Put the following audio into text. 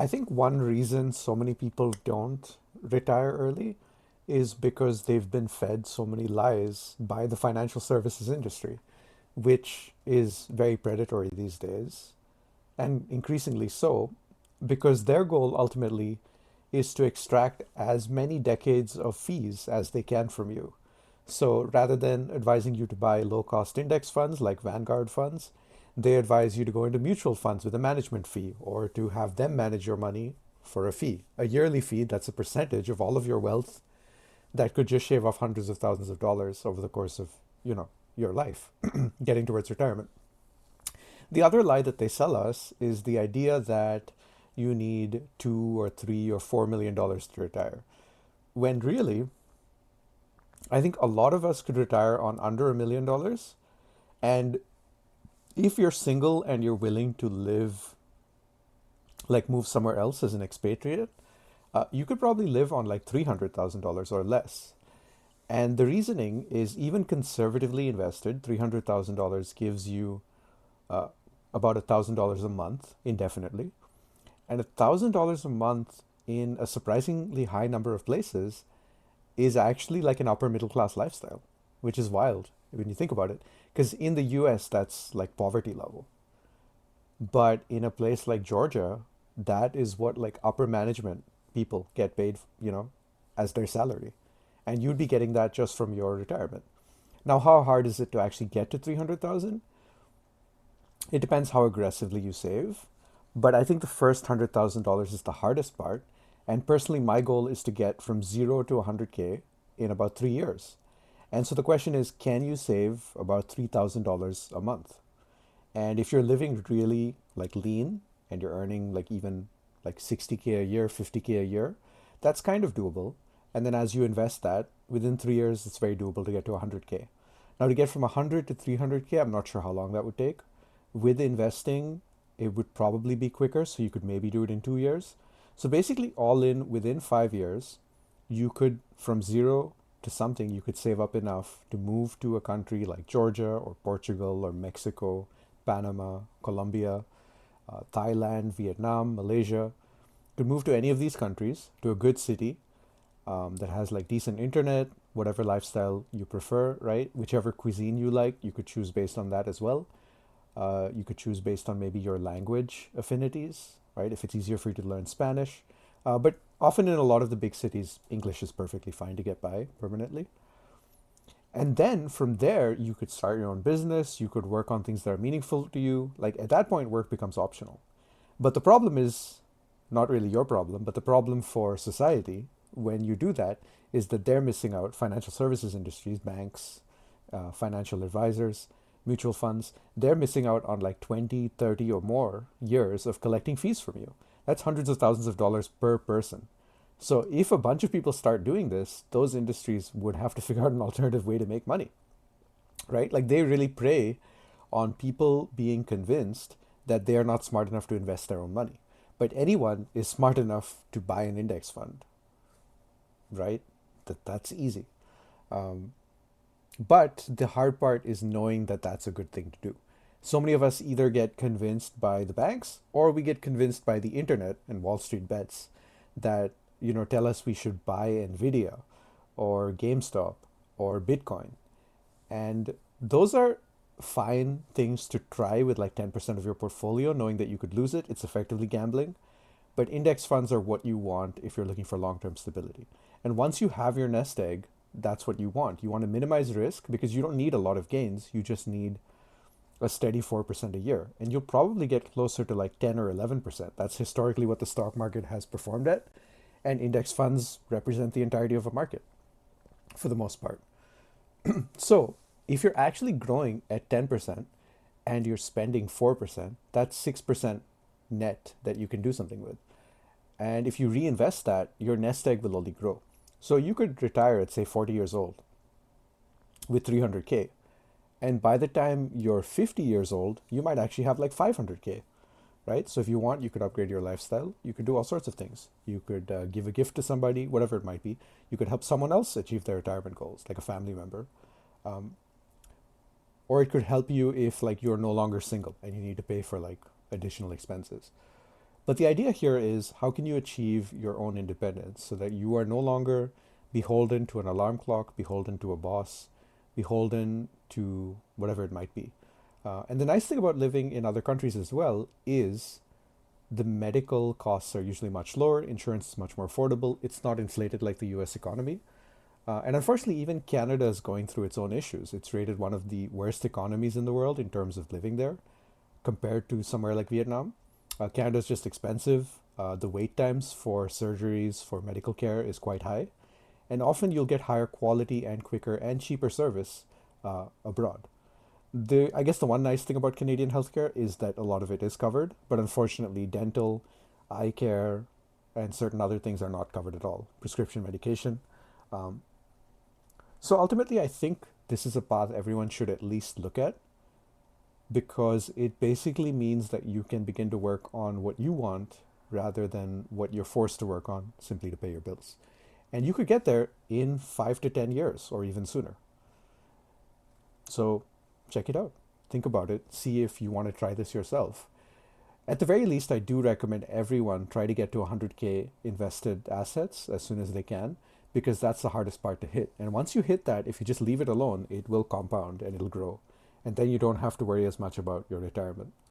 I think one reason so many people don't retire early is because they've been fed so many lies by the financial services industry, which is very predatory these days, and increasingly so, because their goal ultimately is to extract as many decades of fees as they can from you. So rather than advising you to buy low cost index funds like Vanguard funds, they advise you to go into mutual funds with a management fee or to have them manage your money for a fee, a yearly fee that's a percentage of all of your wealth that could just shave off hundreds of thousands of dollars over the course of, your life, getting towards retirement. The other lie that they sell us is the idea that you need 2 or 3 or $4 million to retire. When really, I think a lot of us could retire on under $1 million. And if you're single and you're willing to live, like move somewhere else as an expatriate, you could probably live on like $300,000 or less. And the reasoning is even conservatively invested, $300,000 gives you uh, about $1,000 a month indefinitely. And $1,000 a month in a surprisingly high number of places is actually like an upper middle class lifestyle, which is wild when you think about it. Because in the US, that's like poverty level. But in a place like Georgia, that is what like upper management people get paid, as their salary. And you'd be getting that just from your retirement. Now, how hard is it to actually get to 300,000? It depends how aggressively you save. But I think the first $100,000 is the hardest part. And personally, my goal is to get from 0 to 100K in about 3 years. And so the question is, can you save about $3,000 a month? And if you're living really like lean and you're earning like even like 60K a year, 50K a year, that's kind of doable. And then as you invest that, within 3 years, it's very doable to get to 100K. Now, to get from 100 to 300K, I'm not sure how long that would take. With investing, it would probably be quicker, so you could maybe do it in 2 years. So basically, all in within 5 years, you could, from zero to something, you could save up enough to move to a country like Georgia or Portugal or Mexico, Panama, Colombia, Thailand, Vietnam, Malaysia. You could move to any of these countries to a good city that has like decent internet, whatever lifestyle you prefer, right? Whichever cuisine you like, you could choose based on that as well. You could choose based on maybe your language affinities, right? If it's easier for you to learn Spanish. But often in a lot of the big cities, English is perfectly fine to get by permanently. And then from there, you could start your own business. You could work on things that are meaningful to you. Like at that point, work becomes optional. But the problem is not really your problem, but the problem for society when you do that is that they're missing out. Financial services industries, banks, financial advisors, mutual funds, they're missing out on like 20, 30, or more years of collecting fees from you. That's hundreds of thousands of dollars per person. So if a bunch of people start doing this, those industries would have to figure out an alternative way to make money, right? Like they really prey on people being convinced that they are not smart enough to invest their own money. But anyone is smart enough to buy an index fund, right? That's easy. Um, but the hard part is knowing that that's a good thing to do. So many of us either get convinced by the banks or we get convinced by the internet and Wall Street bets that tell us we should buy Nvidia or GameStop or Bitcoin. And those are fine things to try with like 10% of your portfolio, knowing that you could lose it. It's effectively gambling. But index funds are what you want if you're looking for long term stability. And once you have your nest egg, that's what you want. You want to minimize risk because you don't need a lot of gains. You just need a steady 4% a year. And you'll probably get closer to like 10 or 11%. That's historically what the stock market has performed at. And index funds represent the entirety of a market for the most part. So if you're actually growing at 10% and you're spending 4%, that's 6% net that you can do something with. And if you reinvest that, your nest egg will only grow. So you could retire at, say, 40 years old with 300K. And by the time you're 50 years old, you might actually have like 500K, right? So if you want, you could upgrade your lifestyle. You could do all sorts of things. You could give a gift to somebody, whatever it might be. You could help someone else achieve their retirement goals, like a family member. Um, or it could help you if like you're no longer single and you need to pay for like additional expenses. But the idea here is how can you achieve your own independence so that you are no longer beholden to an alarm clock, beholden to a boss, beholden to whatever it might be. And the nice thing about living in other countries as well is the medical costs are usually much lower, insurance is much more affordable, it's not inflated like the US economy. And unfortunately, even Canada is going through its own issues. It's rated one of the worst economies in the world in terms of living there compared to somewhere like Vietnam. Canada is just expensive. The wait times for surgeries, for medical care is quite high. And often you'll get higher quality and quicker and cheaper service abroad. I guess the one nice thing about Canadian healthcare is that a lot of it is covered, but unfortunately, dental, eye care, and certain other things are not covered at all. Prescription medication. Um, so ultimately, I think this is a path everyone should at least look at because it basically means that you can begin to work on what you want rather than what you're forced to work on simply to pay your bills. And you could get there in 5 to 10 years or even sooner. So check it out. Think about it. See if you want to try this yourself. At the very least, I do recommend everyone try to get to 100K invested assets as soon as they can because that's the hardest part to hit. And once you hit that, if you just leave it alone, it will compound and it'll grow. And then you don't have to worry as much about your retirement.